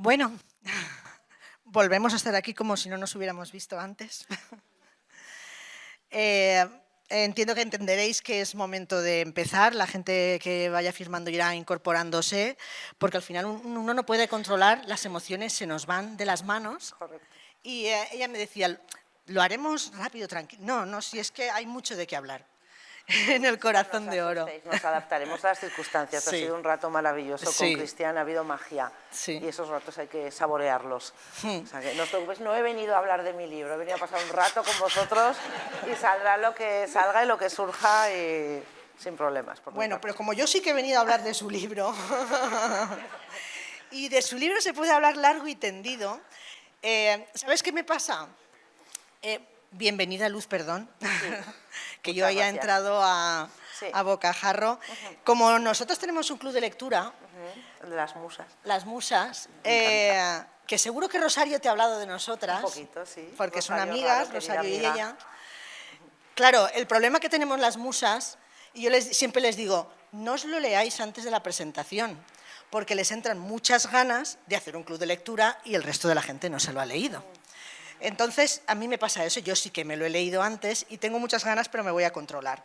Bueno, volvemos a estar aquí como si no nos hubiéramos visto antes. Entiendo que entenderéis que es momento de empezar, la gente que vaya firmando irá incorporándose, porque al final uno no puede controlar, las emociones se nos van de las manos. Correcto. Y ella me decía, lo haremos rápido, tranquilo. No, no, si es que hay mucho de qué hablar en el corazón de oro. Nos adaptaremos a las circunstancias. Sí. Ha sido un rato maravilloso Sí. con Cristian, ha habido magia. Sí. Y esos ratos hay que saborearlos. O sea, que no os preocupéis, no he venido a hablar de mi libro, he venido a pasar un rato con vosotros y saldrá lo que salga y lo que surja y sin problemas. Bueno, pero como yo sí que he venido a hablar de su libro, y de su libro se puede hablar largo y tendido, ¿sabes qué me pasa? Bienvenida, Luz, perdón, sí. Que yo haya entrado a bocajarro. Como nosotros tenemos un club de lectura, el de las musas. Las musas, que seguro que Rosario te ha hablado de nosotras. Un poquito, sí. Porque Rosario, son amigas, raro, Rosario amiga. y ella. Claro, el problema que tenemos las musas, y yo siempre les digo, no os lo leáis antes de la presentación, porque les entran muchas ganas de hacer un club de lectura y el resto de la gente no se lo ha leído. Entonces, a mí me pasa eso, yo sí que me lo he leído antes y tengo muchas ganas, pero me voy a controlar,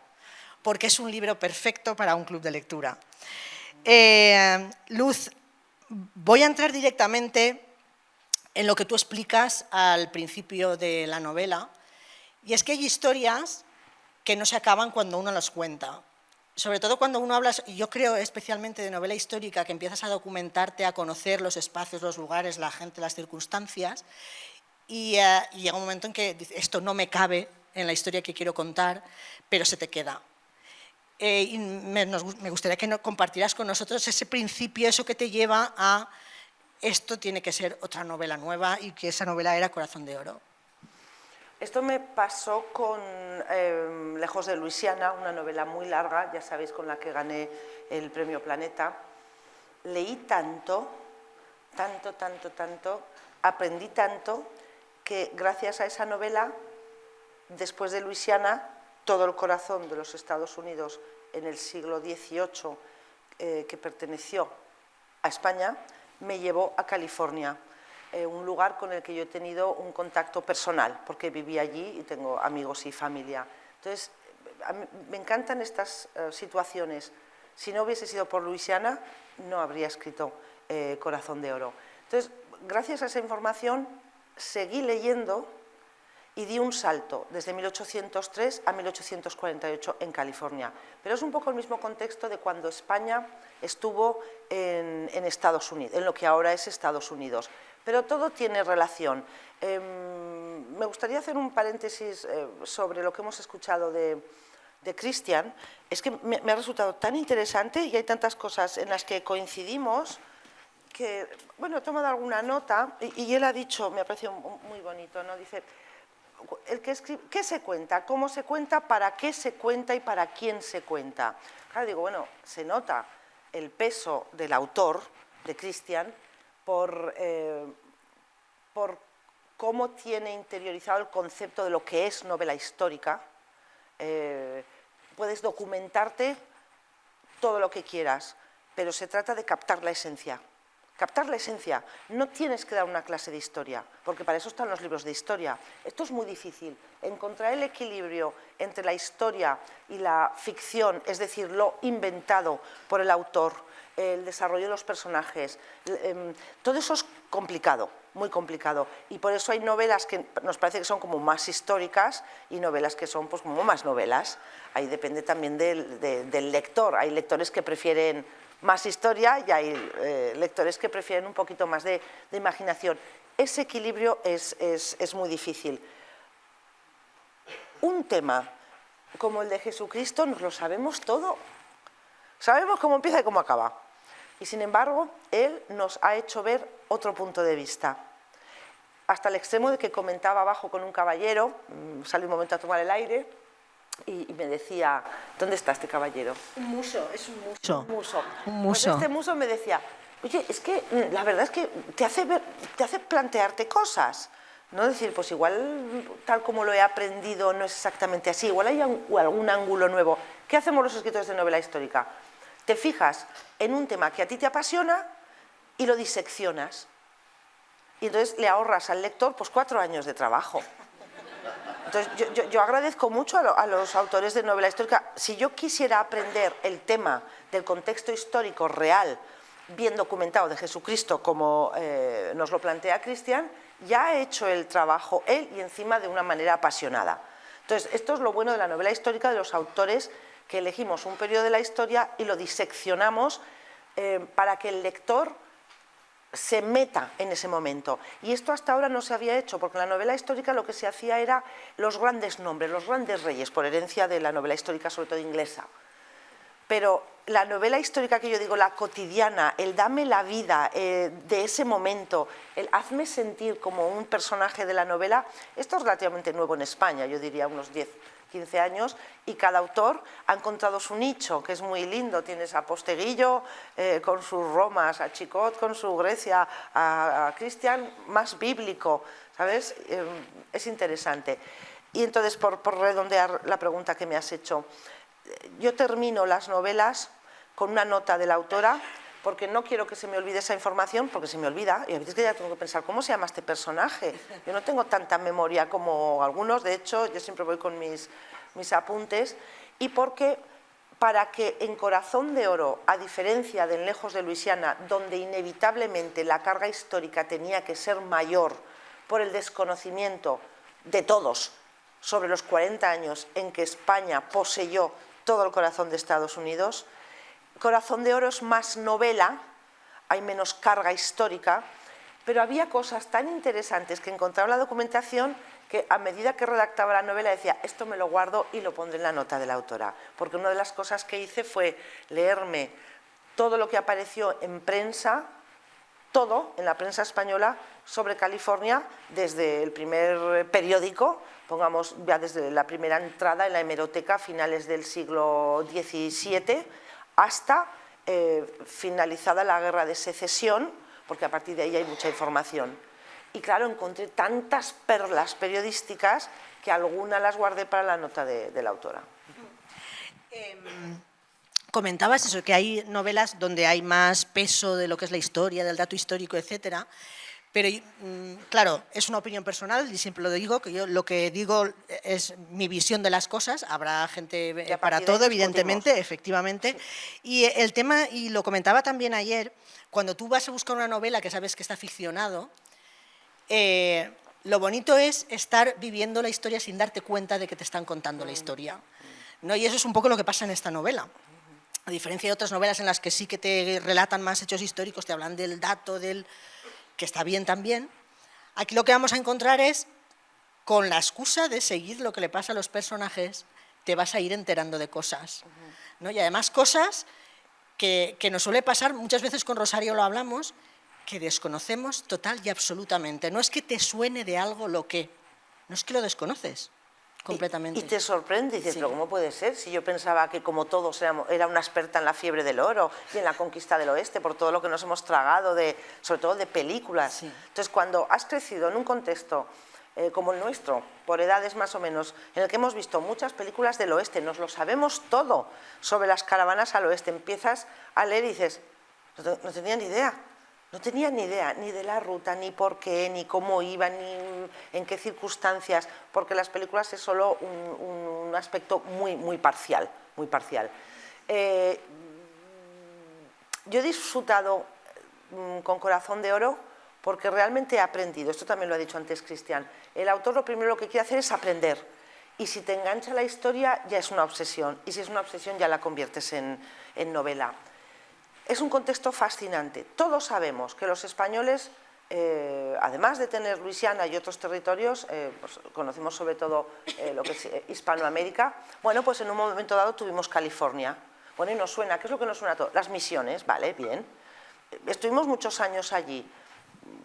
porque es un libro perfecto para un club de lectura. Luz, voy a entrar directamente en lo que tú explicas al principio de la novela, y es que hay historias que no se acaban cuando uno las cuenta. Sobre todo cuando uno habla, yo creo especialmente de novela histórica, que empiezas a documentarte, a conocer los espacios, los lugares, la gente, las circunstancias, y llega un momento en que dices, esto no me cabe en la historia que quiero contar, pero se te queda. Y me gustaría que compartieras con nosotros ese principio, eso que te lleva a esto tiene que ser otra novela nueva y que esa novela era Corazón de Oro. Esto me pasó con Lejos de Luisiana, una novela muy larga, ya sabéis, con la que gané el premio Planeta. Leí tanto, aprendí tanto, que gracias a esa novela, después de Luisiana, todo el corazón de los Estados Unidos en el siglo XVIII, que perteneció a España, me llevó a California, un lugar con el que yo he tenido un contacto personal, porque viví allí y tengo amigos y familia. Entonces, me encantan estas situaciones. Si no hubiese sido por Luisiana, no habría escrito Corazón de Oro. Entonces, gracias a esa información, seguí leyendo y di un salto desde 1803 a 1848 en California. Pero es un poco el mismo contexto de cuando España estuvo en Estados Unidos, en lo que ahora es Estados Unidos. Pero todo tiene relación. Me gustaría hacer un paréntesis sobre lo que hemos escuchado de Cristian. Es que me ha resultado tan interesante y hay tantas cosas en las que coincidimos que, bueno, he tomado alguna nota y él ha dicho, me ha parecido muy bonito, ¿no? Dice, el que escribe, ¿qué se cuenta? ¿Cómo se cuenta? ¿Para qué se cuenta? ¿Y para quién se cuenta? Claro, digo, bueno, se nota el peso del autor, de Cristian, por cómo tiene interiorizado el concepto de lo que es novela histórica. Puedes documentarte todo lo que quieras, pero se trata de captar la esencia. Captar la esencia. No tienes que dar una clase de historia, porque para eso están los libros de historia. Esto es muy difícil. Encontrar el equilibrio entre la historia y la ficción, es decir, lo inventado por el autor, el desarrollo de los personajes, todo eso es complicado, muy complicado. Y por eso hay novelas que nos parece que son como más históricas y novelas que son pues, como más novelas. Ahí depende también del lector. Hay lectores que prefieren más historia y hay lectores que prefieren un poquito más de imaginación. Ese equilibrio es muy difícil. Un tema como el de Jesucristo nos lo sabemos todo. Sabemos cómo empieza y cómo acaba. Y sin embargo, él nos ha hecho ver otro punto de vista. Hasta el extremo de que comentaba abajo con un caballero, salí un momento a tomar el aire, y me decía, ¿dónde está este caballero? Un muso, es un muso. Un muso. Un muso. Pues este muso me decía, oye, es que la verdad es que te hace plantearte cosas. No decir, pues igual tal como lo he aprendido no es exactamente así, igual hay algún ángulo nuevo. ¿Qué hacemos los escritores de novela histórica? Te fijas en un tema que a ti te apasiona y lo diseccionas. Y entonces le ahorras al lector pues 4 años de trabajo. Entonces, yo agradezco mucho a los autores de novela histórica. Si yo quisiera aprender el tema del contexto histórico real, bien documentado de Jesucristo, como nos lo plantea Cristian, ya ha hecho el trabajo él y encima de una manera apasionada. Entonces, esto es lo bueno de la novela histórica, de los autores que elegimos un periodo de la historia y lo diseccionamos para que el lector se meta en ese momento. Y esto hasta ahora no se había hecho, porque en la novela histórica lo que se hacía era los grandes nombres, los grandes reyes, por herencia de la novela histórica, sobre todo inglesa. Pero la novela histórica que yo digo, la cotidiana, el dame la vida de ese momento, el hazme sentir como un personaje de la novela, esto es relativamente nuevo en España, yo diría unos 10, 15 años, y cada autor ha encontrado su nicho, que es muy lindo. Tienes a Posteguillo con sus Romas, a Chicot con su Grecia, a Cristian más bíblico, ¿sabes? Es interesante. Y entonces, por redondear la pregunta que me has hecho, yo termino las novelas con una nota de la autora, porque no quiero que se me olvide esa información, porque se me olvida, y a veces que ya tengo que pensar, ¿cómo se llama este personaje? Yo no tengo tanta memoria como algunos, de hecho, yo siempre voy con mis apuntes, y porque para que en Corazón de Oro, a diferencia de En Lejos de Luisiana, donde inevitablemente la carga histórica tenía que ser mayor por el desconocimiento de todos sobre los 40 años en que España poseyó todo el corazón de Estados Unidos, Corazón de Oro es más novela, hay menos carga histórica, pero había cosas tan interesantes que encontraba en la documentación que a medida que redactaba la novela decía, esto me lo guardo y lo pondré en la nota de la autora, porque una de las cosas que hice fue leerme todo lo que apareció en prensa, todo en la prensa española sobre California, desde el primer periódico, pongamos ya desde la primera entrada en la hemeroteca a finales del siglo XVII, hasta finalizada la Guerra de Secesión, porque a partir de ahí hay mucha información. Y claro, encontré tantas perlas periodísticas que algunas las guardé para la nota de la autora. Comentabas eso, que hay novelas donde hay más peso de lo que es la historia, del dato histórico, etcétera. Pero, claro, es una opinión personal y siempre lo digo, que yo lo que digo es mi visión de las cosas, habrá gente para todo, evidentemente, efectivamente. Y el tema, y lo comentaba también ayer, cuando tú vas a buscar una novela que sabes que está ficcionado, lo bonito es estar viviendo la historia sin darte cuenta de que te están contando la historia, ¿no? Y eso es un poco lo que pasa en esta novela. A diferencia de otras novelas en las que sí que te relatan más hechos históricos, te hablan del dato, que está bien también, aquí lo que vamos a encontrar es, con la excusa de seguir lo que le pasa a los personajes, te vas a ir enterando de cosas, ¿no? Y además cosas que nos suele pasar, muchas veces con Rosario lo hablamos, que desconocemos total y absolutamente. No es que te suene de algo no es que lo desconoces completamente. Y te sorprende, y dices, sí. ¿Pero cómo puede ser? Si yo pensaba que como todos era una experta en la fiebre del oro y en la conquista del oeste, por todo lo que nos hemos tragado, sobre todo de películas. Sí. Entonces, cuando has crecido en un contexto como el nuestro, por edades más o menos, en el que hemos visto muchas películas del oeste, nos lo sabemos todo sobre las caravanas al oeste, empiezas a leer y dices, no tenía ni idea. No tenía ni idea ni de la ruta, ni por qué, ni cómo iban, ni en qué circunstancias, porque las películas es solo un aspecto muy parcial, muy parcial. Yo he disfrutado con Corazón de Oro porque realmente he aprendido, esto también lo ha dicho antes Cristian, el autor lo primero que quiere hacer es aprender, y si te engancha la historia ya es una obsesión, y si es una obsesión ya la conviertes en novela. Es un contexto fascinante. Todos sabemos que los españoles, además de tener Luisiana y otros territorios, pues conocemos sobre todo lo que es Hispanoamérica, bueno, pues en un momento dado tuvimos California. Bueno, y nos suena, ¿qué es lo que nos suena a todos? Las misiones, vale, bien. Estuvimos muchos años allí.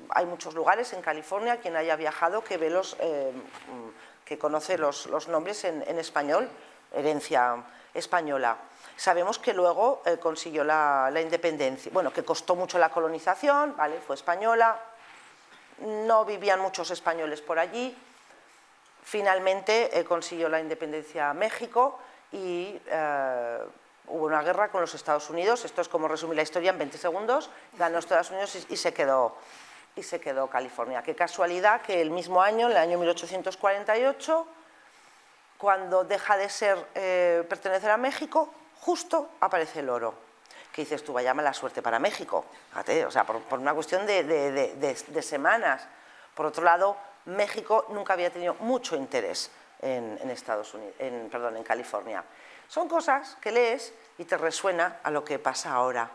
Hay muchos lugares en California, quien haya viajado, que ve que conoce los nombres en español, herencia española. Sabemos que luego consiguió la independencia, bueno, que costó mucho la colonización, ¿vale? Fue española, no vivían muchos españoles por allí, finalmente consiguió la independencia México y hubo una guerra con los Estados Unidos, esto es como resumir la historia en 20 segundos, ganó Estados Unidos y se quedó y se quedó California. Qué casualidad que el mismo año, en el año 1848, cuando deja de pertenecer a México, justo aparece el oro. Que dices tú, vaya mala suerte para México, fíjate, o sea, por una cuestión de semanas. Por otro lado, México nunca había tenido mucho interés en Estados Unidos, en California. Son cosas que lees y te resuena a lo que pasa ahora.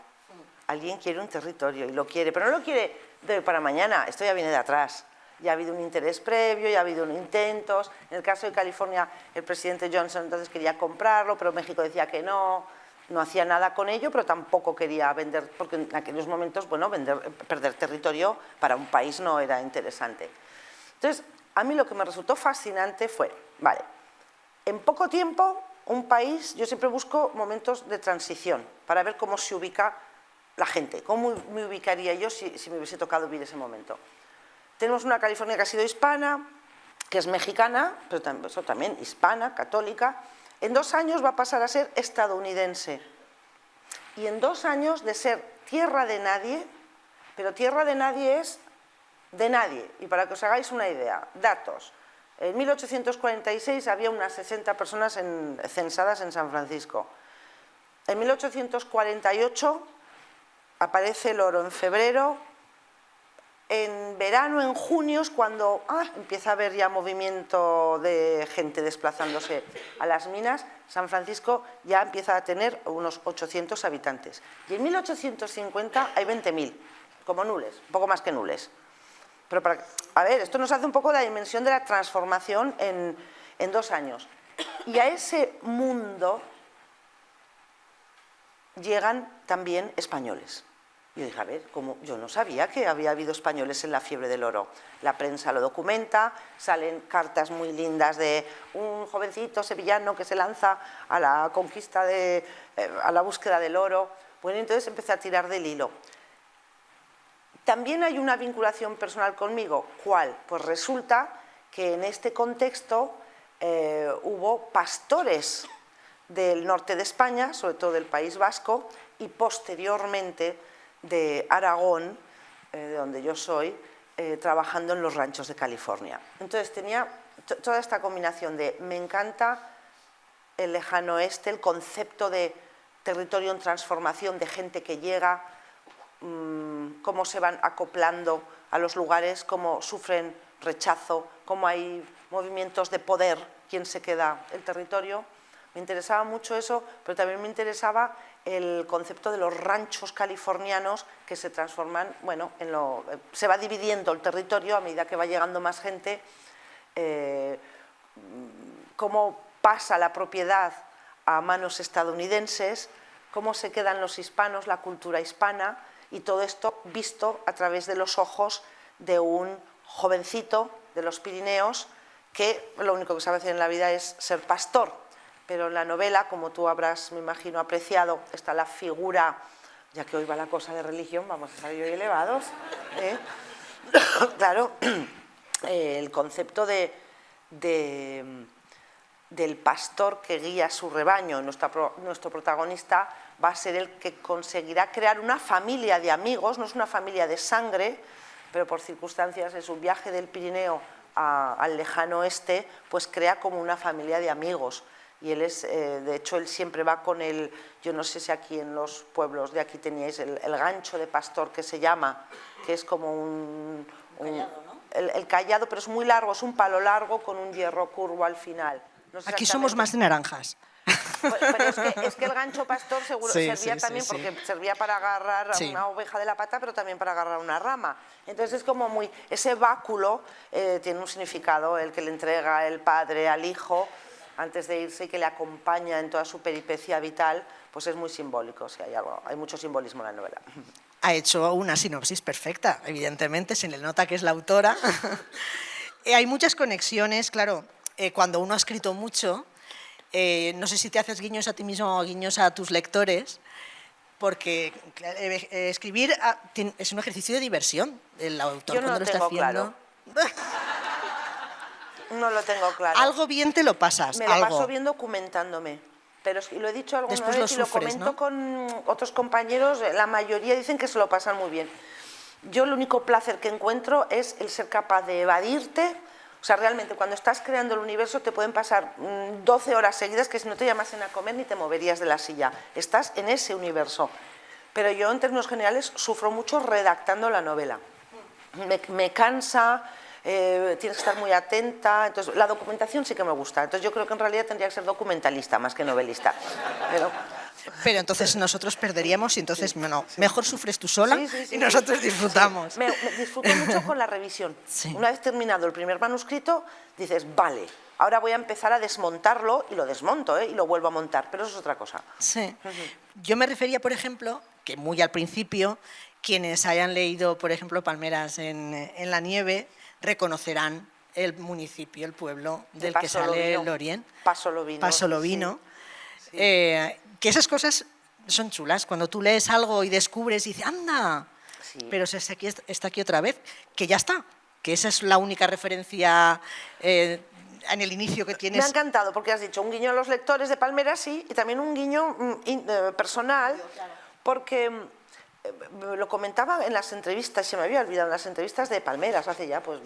Alguien quiere un territorio y lo quiere, pero no lo quiere de hoy para mañana, esto ya viene de atrás. Ya ha habido un interés previo, ya ha habido intentos. En el caso de California, el presidente Johnson entonces quería comprarlo, pero México decía que no hacía nada con ello, pero tampoco quería vender, porque en aquellos momentos, bueno, perder territorio para un país no era interesante. Entonces, a mí lo que me resultó fascinante fue, vale, en poco tiempo, un país, yo siempre busco momentos de transición para ver cómo se ubica la gente, cómo me ubicaría yo si me hubiese tocado vivir ese momento. Tenemos una California que ha sido hispana, que es mexicana, pero también hispana, católica. En 2 años va a pasar a ser estadounidense. Y en 2 años de ser tierra de nadie, pero tierra de nadie es de nadie. Y para que os hagáis una idea, datos. En 1846 había unas 60 personas censadas en San Francisco. En 1848 aparece el oro en febrero. En verano, en junio, es cuando empieza a haber ya movimiento de gente desplazándose a las minas. San Francisco ya empieza a tener unos 800 habitantes. Y en 1850 hay 20.000, como nules, un poco más que nules. Pero a ver, esto nos hace un poco la dimensión de la transformación en 2 años. Y a ese mundo llegan también españoles. Yo dije, a ver, yo no sabía que había habido españoles en la fiebre del oro. La prensa lo documenta, salen cartas muy lindas de un jovencito sevillano que se lanza a la conquista, a la búsqueda del oro. Bueno, entonces empecé a tirar del hilo. También hay una vinculación personal conmigo. ¿Cuál? Pues resulta que en este contexto hubo pastores del norte de España, sobre todo del País Vasco, y posteriormente de Aragón, de donde yo soy, trabajando en los ranchos de California. Entonces tenía toda esta combinación de me encanta el lejano oeste, el concepto de territorio en transformación, de gente que llega, cómo se van acoplando a los lugares, cómo sufren rechazo, cómo hay movimientos de poder, quién se queda el territorio. Me interesaba mucho eso, pero también me interesaba el concepto de los ranchos californianos que se transforman, bueno, se va dividiendo el territorio a medida que va llegando más gente, cómo pasa la propiedad a manos estadounidenses, cómo se quedan los hispanos, la cultura hispana, y todo esto visto a través de los ojos de un jovencito de los Pirineos que lo único que sabe hacer en la vida es ser pastor. Pero en la novela, como tú habrás, me imagino, apreciado, está la figura, ya que hoy va la cosa de religión, vamos a salir hoy elevados, claro, el concepto del pastor que guía su rebaño. Nuestro protagonista va a ser el que conseguirá crear una familia de amigos, no es una familia de sangre, pero por circunstancias de su viaje del Pirineo al lejano oeste, pues crea como una familia de amigos. Y él de hecho, él siempre va con yo no sé si aquí en los pueblos de aquí teníais el gancho de pastor que se llama, que es como un callado, ¿no? El callado, pero es muy largo, es un palo largo con un hierro curvo al final. No sé aquí somos más de naranjas. Pero es que el gancho pastor seguro servía también, sí. porque servía para agarrar a una oveja de la pata, pero también para agarrar una rama. Entonces es como ese báculo tiene un significado, el que le entrega el padre al hijo antes de irse y que le acompaña en toda su peripecia vital, pues es muy simbólico. O sea, hay mucho simbolismo en la novela. Ha hecho una sinopsis perfecta, evidentemente, se le nota que es la autora. Hay muchas conexiones, claro, cuando uno ha escrito mucho, no sé si te haces guiños a ti mismo o guiños a tus lectores, porque escribir es un ejercicio de diversión. El autor Yo no cuando lo está haciendo... No lo tengo claro. Algo bien te lo pasas. Me lo paso bien documentándome. Pero y lo he dicho alguna vez y lo comento, ¿no?, con otros compañeros, la mayoría dicen que se lo pasan muy bien. yo el único placer que encuentro es el ser capaz de evadirte. O sea, realmente cuando estás creando el universo te pueden pasar 12 horas seguidas que si no te llamasen a comer ni te moverías de la silla. Estás en ese universo. Pero yo en términos generales sufro mucho redactando la novela. Me cansa, tienes que estar muy atenta. Entonces, la documentación sí que me gusta. Entonces yo creo que en realidad tendría que ser documentalista más que novelista. Pero entonces nosotros perderíamos y entonces no, mejor sufres tú sola y nosotros disfrutamos. Sí. Me disfruto mucho con la revisión. Sí. Una vez terminado el primer manuscrito, dices, vale, ahora voy a empezar a desmontarlo y lo desmonto y lo vuelvo a montar, pero eso es otra cosa. Sí. Yo me refería, por ejemplo, que muy al principio, quienes hayan leído, por ejemplo, Palmeras en la nieve, reconocerán el municipio, el pueblo del que sale Lorien. Pasolovino. Pasolovino. Sí. Que esas cosas son chulas. Cuando tú lees algo y descubres y dices, ¡anda! Sí. Pero está aquí otra vez, que ya está. Que esa es la única referencia en el inicio que tienes. Me ha encantado porque has dicho un guiño a los lectores de Palmeras, sí, y también un guiño personal, porque lo comentaba en las entrevistas, se me había olvidado, en las entrevistas de Palmeras, hace ya, pues,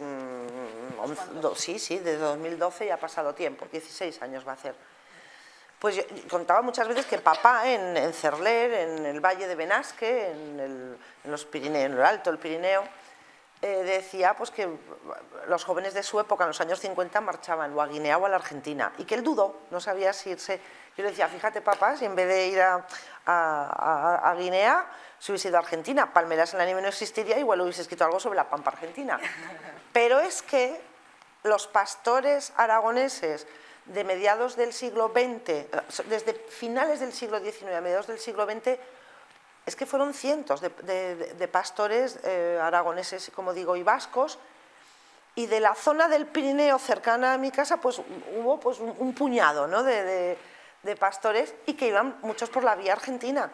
desde 2012 ya ha pasado tiempo, 16 años va a hacer. Pues yo contaba muchas veces que papá en Cerler, en el Valle de Benasque, en los Pirineos, en lo alto del Pirineo, decía pues que los jóvenes de su época, en los años 50, marchaban o a Guinea o a la Argentina, y que él dudó, no sabía si irse. Yo le decía, fíjate papá, si en vez de ir a Guinea, si hubiese ido a Argentina, Palmeras en la nieve no existiría, igual hubiese escrito algo sobre la pampa argentina. Pero es que los pastores aragoneses de mediados del siglo XX, desde finales del siglo XIX a mediados del siglo XX, es que fueron cientos de pastores aragoneses, como digo, y vascos, y de la zona del Pirineo cercana a mi casa, pues hubo pues, un puñado, ¿no? de pastores, y que iban muchos por la vía argentina.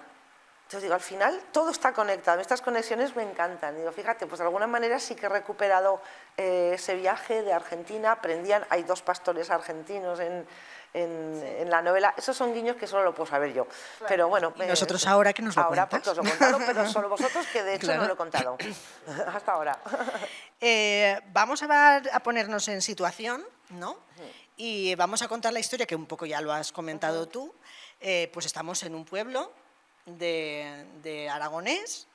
Entonces digo, al final todo está conectado, estas conexiones me encantan. Digo, fíjate, pues de alguna manera sí que he recuperado ese viaje de Argentina, aprendían, hay 2 pastores argentinos en la novela, esos son guiños que solo lo puedo saber yo. Claro. Pero bueno, y nosotros ahora que nos lo ahora cuentas. Porque os lo he contado, pero solo vosotros, que de hecho claro. No lo he contado hasta ahora. Vamos a ponernos en situación, ¿no? Y vamos a contar la historia, que un poco ya lo has comentado tú. Pues estamos en un pueblo de Aragonés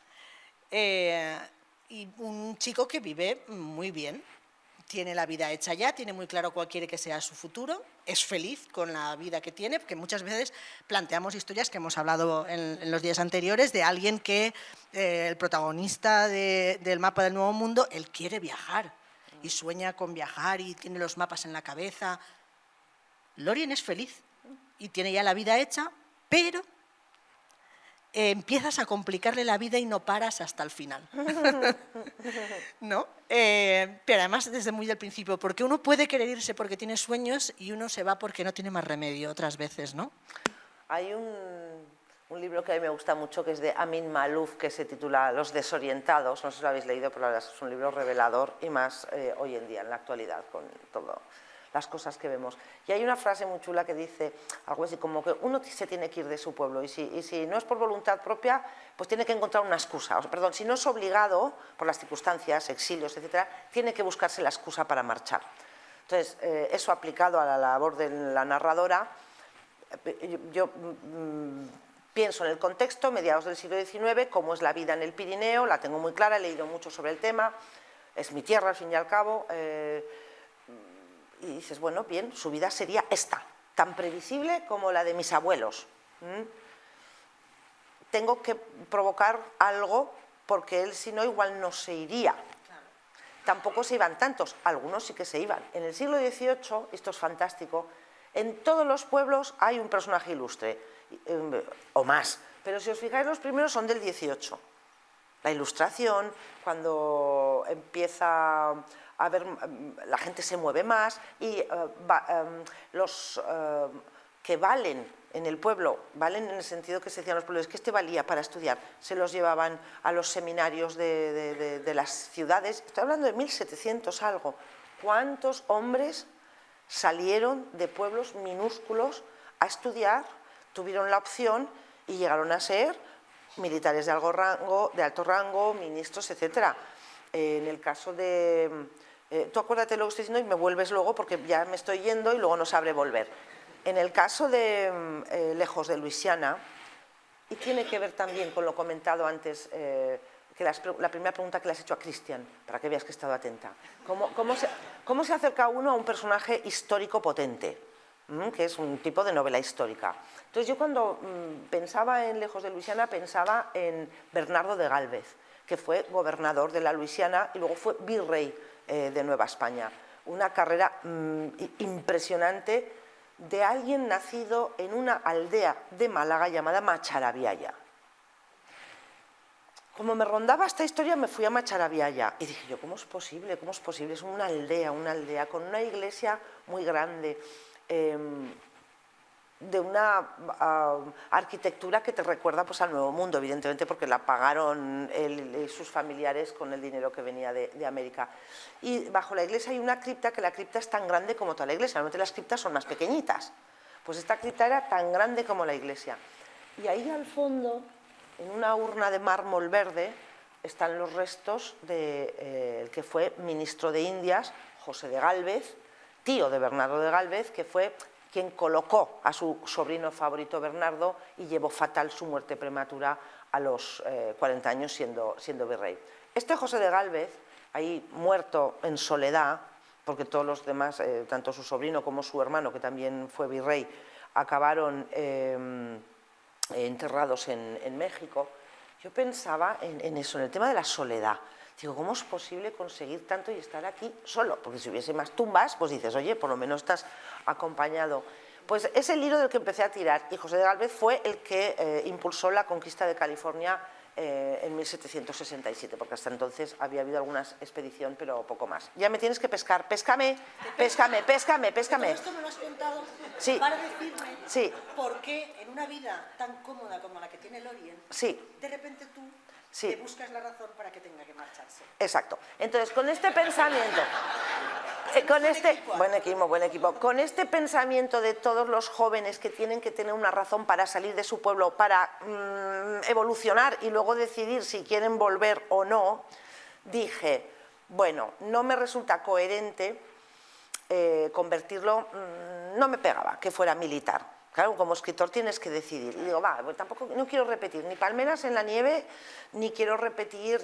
y un chico que vive muy bien, tiene la vida hecha ya, tiene muy claro cuál quiere que sea su futuro, es feliz con la vida que tiene, porque muchas veces planteamos historias que hemos hablado en los días anteriores de alguien que, el protagonista del mapa del Nuevo Mundo, él quiere viajar y sueña con viajar y tiene los mapas en la cabeza. Lorien es feliz y tiene ya la vida hecha, pero empiezas a complicarle la vida y no paras hasta el final. ¿No? Pero además desde muy del principio, porque uno puede querer irse porque tiene sueños y uno se va porque no tiene más remedio otras veces, ¿no? Hay un libro que a mí me gusta mucho, que es de Amin Maalouf, que se titula Los desorientados, no sé si lo habéis leído, pero la verdad es un libro revelador, y más hoy en día, en la actualidad, con todo las cosas que vemos. Y hay una frase muy chula que dice algo así como que uno se tiene que ir de su pueblo y si no es por voluntad propia, pues tiene que encontrar una excusa. O sea, perdón, si no es obligado por las circunstancias, exilios, etcétera, tiene que buscarse la excusa para marchar. Entonces, eso aplicado a la labor de la narradora, yo pienso en el contexto, mediados del siglo XIX, cómo es la vida en el Pirineo, la tengo muy clara, he leído mucho sobre el tema, es mi tierra al fin y al cabo, y dices, bueno, bien, su vida sería esta, tan previsible como la de mis abuelos. Tengo que provocar algo porque él, si no, igual no se iría. Claro. Tampoco se iban tantos, algunos sí que se iban. En el siglo XVIII, esto es fantástico, en todos los pueblos hay un personaje ilustre, o más, pero si os fijáis, los primeros son del XVIII. La Ilustración, cuando empieza a ver, la gente se mueve más y los que valen en el pueblo, valen en el sentido que se decían los pueblos, que este valía para estudiar, se los llevaban a los seminarios de las ciudades. Estoy hablando de 1700 algo. ¿Cuántos hombres salieron de pueblos minúsculos a estudiar, tuvieron la opción y llegaron a ser militares de alto rango, ministros, etc. En el caso de... tú acuérdate lo que estoy diciendo y me vuelves luego porque ya me estoy yendo y luego no sabré volver. En el caso de Lejos de Luisiana, y tiene que ver también con lo comentado antes, que la primera pregunta que le has hecho a Cristian, para que veas que he estado atenta. ¿Cómo se acerca uno a un personaje histórico potente? Que es un tipo de novela histórica. Entonces yo cuando pensaba en Lejos de Luisiana pensaba en Bernardo de Gálvez, que fue gobernador de la Luisiana y luego fue virrey de Nueva España. Una carrera impresionante de alguien nacido en una aldea de Málaga llamada Macharabiaya. Como me rondaba esta historia me fui a Macharabiaya y dije yo, ¿cómo es posible? ¿Cómo es posible? Es una aldea con una iglesia muy grande, de una arquitectura que te recuerda pues, al Nuevo Mundo, evidentemente porque la pagaron sus familiares con el dinero que venía de América. Y bajo la iglesia hay una cripta, que la cripta es tan grande como toda la iglesia, normalmente las criptas son más pequeñitas. Pues esta cripta era tan grande como la iglesia. Y ahí al fondo, en una urna de mármol verde, están los restos del que fue ministro de Indias, José de Gálvez, tío de Bernardo de Gálvez, que fue quien colocó a su sobrino favorito Bernardo y llevó fatal su muerte prematura a los 40 años siendo virrey. Este José de Gálvez, ahí muerto en soledad, porque todos los demás, tanto su sobrino como su hermano, que también fue virrey, acabaron enterrados en México, yo pensaba en eso, en el tema de la soledad. Digo, ¿cómo es posible conseguir tanto y estar aquí solo? Porque si hubiese más tumbas, pues dices, oye, por lo menos estás acompañado. Pues es el hilo del que empecé a tirar y José de Gálvez fue el que impulsó la conquista de California en 1767, porque hasta entonces había habido alguna expedición, pero poco más. Ya me tienes que pescar, péscame, péscame, péscame, péscame. Todo esto me lo has contado sí. para decirme sí. por qué en una vida tan cómoda como la que tiene Lorien, sí. de repente tú sí. te buscas la razón para que tenga que marcharse. Exacto. Entonces, con este pensamiento, buen equipo, con este pensamiento de todos los jóvenes que tienen que tener una razón para salir de su pueblo, para evolucionar y luego decidir si quieren volver o no, dije, bueno, no me resulta coherente convertirlo, no me pegaba que fuera militar. Claro, como escritor tienes que decidir. Y digo, pues tampoco, no quiero repetir ni Palmeras en la nieve, ni quiero repetir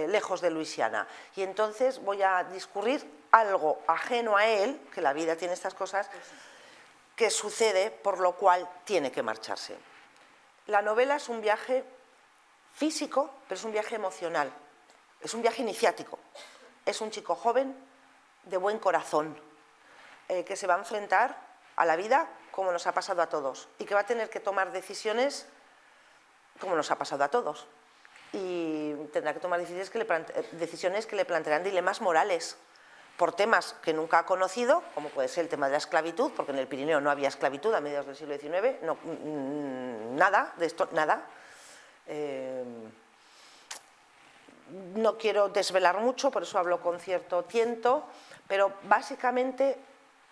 Lejos de Luisiana. Y entonces voy a discurrir algo ajeno a él, que la vida tiene estas cosas, que sucede, por lo cual tiene que marcharse. La novela es un viaje físico, pero es un viaje emocional. Es un viaje iniciático. Es un chico joven, de buen corazón, que se va a enfrentar a la vida como nos ha pasado a todos y que va a tener que tomar decisiones como nos ha pasado a todos y tendrá que tomar decisiones que le plantearán dilemas morales por temas que nunca ha conocido, como puede ser el tema de la esclavitud, porque en el Pirineo no había esclavitud a mediados del siglo XIX, nada de esto, nada. No quiero desvelar mucho, por eso hablo con cierto tiento, pero básicamente